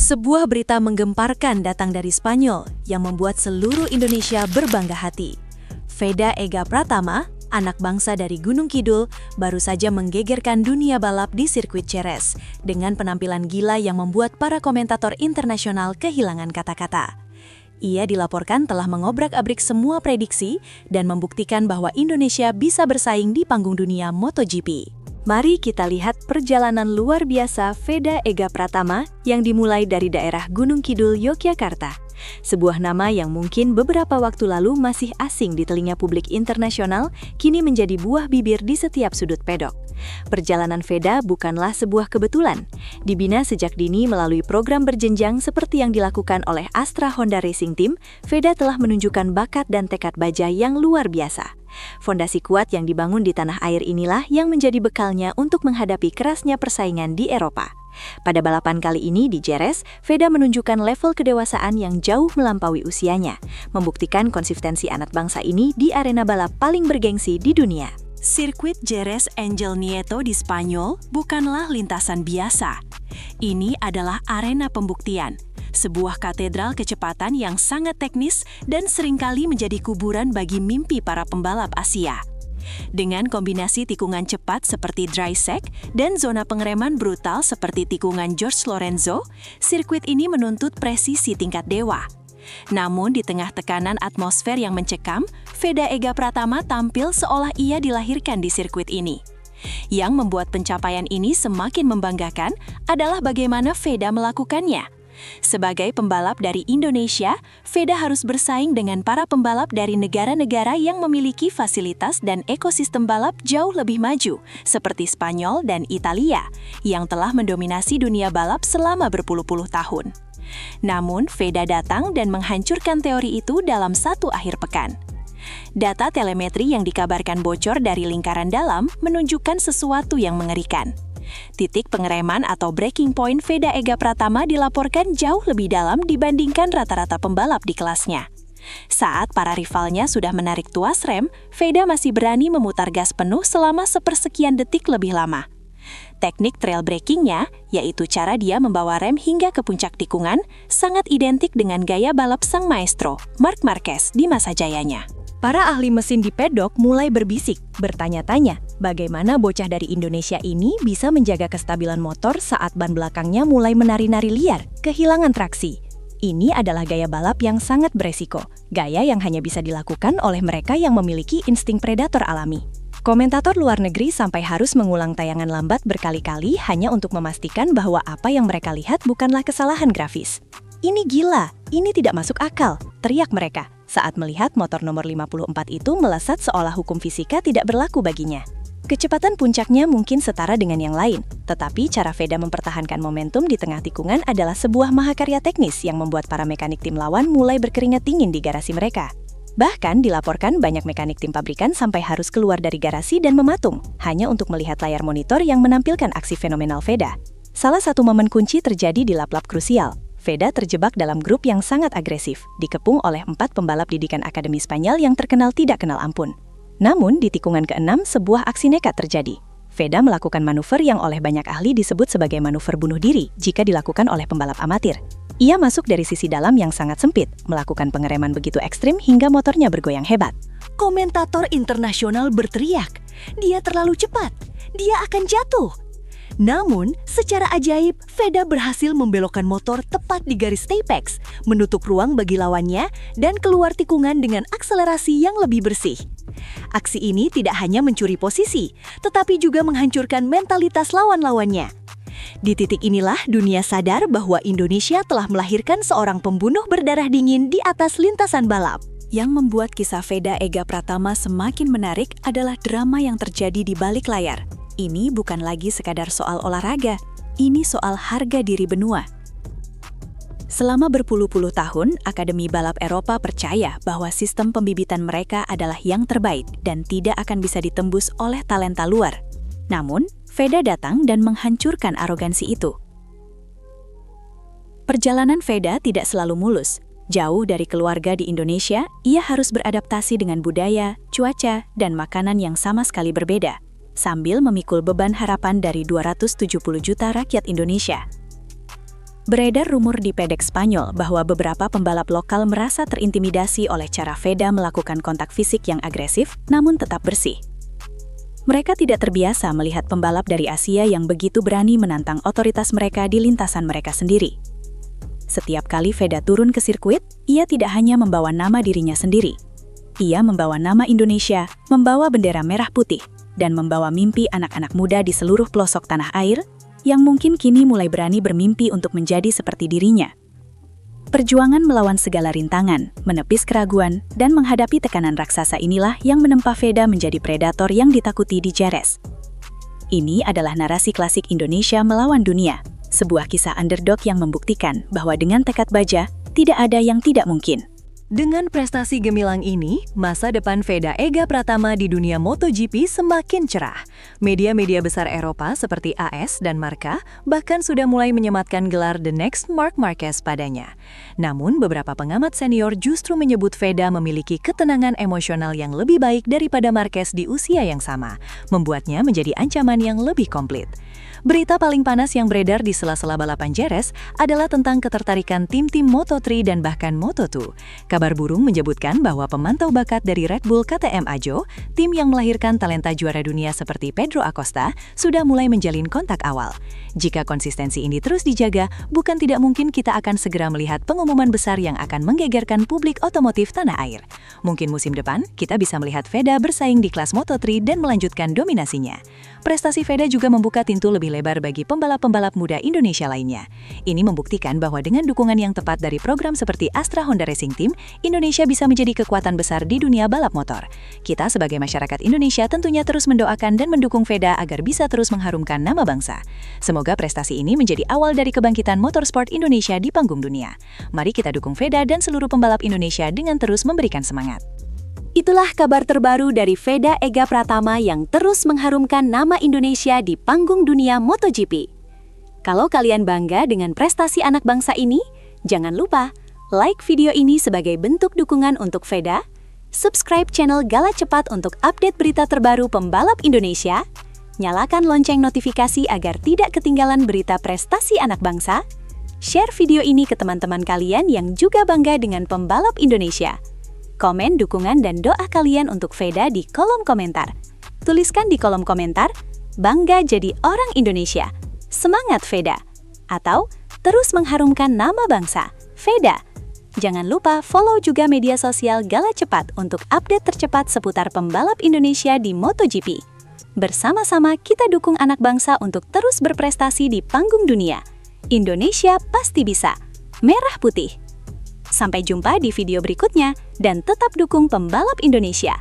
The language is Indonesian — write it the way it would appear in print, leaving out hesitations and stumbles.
Sebuah berita menggemparkan datang dari Spanyol yang membuat seluruh Indonesia berbangga hati. Veda Ega Pratama, anak bangsa dari Gunung Kidul, baru saja menggegerkan dunia balap di sirkuit Jerez dengan penampilan gila yang membuat para komentator internasional kehilangan kata-kata. Ia dilaporkan telah mengobrak-abrik semua prediksi dan membuktikan bahwa Indonesia bisa bersaing di panggung dunia MotoGP. Mari kita lihat perjalanan luar biasa Veda Ega Pratama yang dimulai dari daerah Gunung Kidul, Yogyakarta. Sebuah nama yang mungkin beberapa waktu lalu masih asing di telinga publik internasional, kini menjadi buah bibir di setiap sudut pedok. Perjalanan Veda bukanlah sebuah kebetulan. Dibina sejak dini melalui program berjenjang seperti yang dilakukan oleh Astra Honda Racing Team, Veda telah menunjukkan bakat dan tekad baja yang luar biasa. Fondasi kuat yang dibangun di tanah air inilah yang menjadi bekalnya untuk menghadapi kerasnya persaingan di Eropa. Pada balapan kali ini di Jerez, Veda menunjukkan level kedewasaan yang jauh melampaui usianya, membuktikan konsistensi anak bangsa ini di arena balap paling bergengsi di dunia. Sirkuit Jerez Angel Nieto di Spanyol bukanlah lintasan biasa. Ini adalah arena pembuktian, sebuah katedral kecepatan yang sangat teknis dan seringkali menjadi kuburan bagi mimpi para pembalap Asia. Dengan kombinasi tikungan cepat seperti dry set dan zona pengereman brutal seperti tikungan Jorge Lorenzo, sirkuit ini menuntut presisi tingkat dewa. Namun di tengah tekanan atmosfer yang mencekam, Veda Ega Pratama tampil seolah ia dilahirkan di sirkuit ini. Yang membuat pencapaian ini semakin membanggakan adalah bagaimana Veda melakukannya. Sebagai pembalap dari Indonesia, Veda harus bersaing dengan para pembalap dari negara-negara yang memiliki fasilitas dan ekosistem balap jauh lebih maju, seperti Spanyol dan Italia, yang telah mendominasi dunia balap selama berpuluh-puluh tahun. Namun, Veda datang dan menghancurkan teori itu dalam satu akhir pekan. Data telemetri yang dikabarkan bocor dari lingkaran dalam menunjukkan sesuatu yang mengerikan. Titik pengereman atau breaking point Veda Ega Pratama dilaporkan jauh lebih dalam dibandingkan rata-rata pembalap di kelasnya. Saat para rivalnya sudah menarik tuas rem, Veda masih berani memutar gas penuh selama sepersekian detik lebih lama. Teknik trail breakingnya, yaitu cara dia membawa rem hingga ke puncak tikungan, sangat identik dengan gaya balap sang maestro, Marc Marquez, di masa jayanya. Para ahli mesin di pedok mulai berbisik, bertanya-tanya, bagaimana bocah dari Indonesia ini bisa menjaga kestabilan motor saat ban belakangnya mulai menari-nari liar, kehilangan traksi. Ini adalah gaya balap yang sangat beresiko, gaya yang hanya bisa dilakukan oleh mereka yang memiliki insting predator alami. Komentator luar negeri sampai harus mengulang tayangan lambat berkali-kali hanya untuk memastikan bahwa apa yang mereka lihat bukanlah kesalahan grafis. Ini gila, ini tidak masuk akal, teriak mereka saat melihat motor nomor 54 itu melesat seolah hukum fisika tidak berlaku baginya. Kecepatan puncaknya mungkin setara dengan yang lain, tetapi cara Veda mempertahankan momentum di tengah tikungan adalah sebuah mahakarya teknis yang membuat para mekanik tim lawan mulai berkeringat dingin di garasi mereka. Bahkan dilaporkan banyak mekanik tim pabrikan sampai harus keluar dari garasi dan mematung, hanya untuk melihat layar monitor yang menampilkan aksi fenomenal Veda. Salah satu momen kunci terjadi di lap-lap krusial. Veda terjebak dalam grup yang sangat agresif, dikepung oleh 4 pembalap didikan Akademi Spanyol yang terkenal tidak kenal ampun. Namun, di tikungan ke-6, sebuah aksi nekat terjadi. Veda melakukan manuver yang oleh banyak ahli disebut sebagai manuver bunuh diri jika dilakukan oleh pembalap amatir. Ia masuk dari sisi dalam yang sangat sempit, melakukan pengereman begitu ekstrim hingga motornya bergoyang hebat. Komentator internasional berteriak, "Dia terlalu cepat! Dia akan jatuh!" Namun, secara ajaib, Veda berhasil membelokkan motor tepat di garis apex, menutup ruang bagi lawannya, dan keluar tikungan dengan akselerasi yang lebih bersih. Aksi ini tidak hanya mencuri posisi, tetapi juga menghancurkan mentalitas lawan-lawannya. Di titik inilah dunia sadar bahwa Indonesia telah melahirkan seorang pembunuh berdarah dingin di atas lintasan balap. Yang membuat kisah Veda Ega Pratama semakin menarik adalah drama yang terjadi di balik layar. Ini bukan lagi sekadar soal olahraga, ini soal harga diri benua. Selama berpuluh-puluh tahun, Akademi Balap Eropa percaya bahwa sistem pembibitan mereka adalah yang terbaik dan tidak akan bisa ditembus oleh talenta luar. Namun, Veda datang dan menghancurkan arogansi itu. Perjalanan Veda tidak selalu mulus. Jauh dari keluarga di Indonesia, ia harus beradaptasi dengan budaya, cuaca, dan makanan yang sama sekali berbeda, sambil memikul beban harapan dari 270 juta rakyat Indonesia. Beredar rumor di pedek Spanyol bahwa beberapa pembalap lokal merasa terintimidasi oleh cara Veda melakukan kontak fisik yang agresif namun tetap bersih. Mereka tidak terbiasa melihat pembalap dari Asia yang begitu berani menantang otoritas mereka di lintasan mereka sendiri. Setiap kali Veda turun ke sirkuit, ia tidak hanya membawa nama dirinya sendiri. Ia membawa nama Indonesia, membawa bendera merah putih, dan membawa mimpi anak-anak muda di seluruh pelosok tanah air yang mungkin kini mulai berani bermimpi untuk menjadi seperti dirinya. Perjuangan melawan segala rintangan, menepis keraguan, dan menghadapi tekanan raksasa inilah yang menempa Veda menjadi predator yang ditakuti di Jerez. Ini adalah narasi klasik Indonesia melawan dunia, sebuah kisah underdog yang membuktikan bahwa dengan tekad baja, tidak ada yang tidak mungkin. Dengan prestasi gemilang ini, masa depan Veda Ega Pratama di dunia MotoGP semakin cerah. Media-media besar Eropa seperti AS dan Marca bahkan sudah mulai menyematkan gelar The Next Marc Marquez padanya. Namun, beberapa pengamat senior justru menyebut Veda memiliki ketenangan emosional yang lebih baik daripada Marquez di usia yang sama, membuatnya menjadi ancaman yang lebih komplit. Berita paling panas yang beredar di sela-sela balapan Jerez adalah tentang ketertarikan tim-tim Moto3 dan bahkan Moto2. Kabar burung menyebutkan bahwa pemantau bakat dari Red Bull KTM Ajo, tim yang melahirkan talenta juara dunia seperti Pedro Acosta, sudah mulai menjalin kontak awal. Jika konsistensi ini terus dijaga, bukan tidak mungkin kita akan segera melihat pengumuman besar yang akan menggegerkan publik otomotif tanah air. Mungkin musim depan, kita bisa melihat Veda bersaing di kelas Moto3 dan melanjutkan dominasinya. Prestasi Veda juga membuka pintu lebih lebar bagi pembalap-pembalap muda Indonesia lainnya. Ini membuktikan bahwa dengan dukungan yang tepat dari program seperti Astra Honda Racing Team, Indonesia bisa menjadi kekuatan besar di dunia balap motor. Kita sebagai masyarakat Indonesia tentunya terus mendoakan dan mendukung Veda agar bisa terus mengharumkan nama bangsa. Semoga prestasi ini menjadi awal dari kebangkitan motorsport Indonesia di panggung dunia. Mari kita dukung Veda dan seluruh pembalap Indonesia dengan terus memberikan semangat. Itulah kabar terbaru dari Veda Ega Pratama yang terus mengharumkan nama Indonesia di panggung dunia MotoGP. Kalau kalian bangga dengan prestasi anak bangsa ini, jangan lupa like video ini sebagai bentuk dukungan untuk Veda, subscribe channel Gala Cepat untuk update berita terbaru pembalap Indonesia, nyalakan lonceng notifikasi agar tidak ketinggalan berita prestasi anak bangsa, share video ini ke teman-teman kalian yang juga bangga dengan pembalap Indonesia. Komen dukungan dan doa kalian untuk Veda di kolom komentar. Tuliskan di kolom komentar, bangga jadi orang Indonesia. Semangat Veda. Atau, terus mengharumkan nama bangsa, Veda. Jangan lupa follow juga media sosial Gala Cepat untuk update tercepat seputar pembalap Indonesia di MotoGP. Bersama-sama kita dukung anak bangsa untuk terus berprestasi di panggung dunia. Indonesia pasti bisa. Merah putih. Sampai jumpa di video berikutnya dan tetap dukung pembalap Indonesia.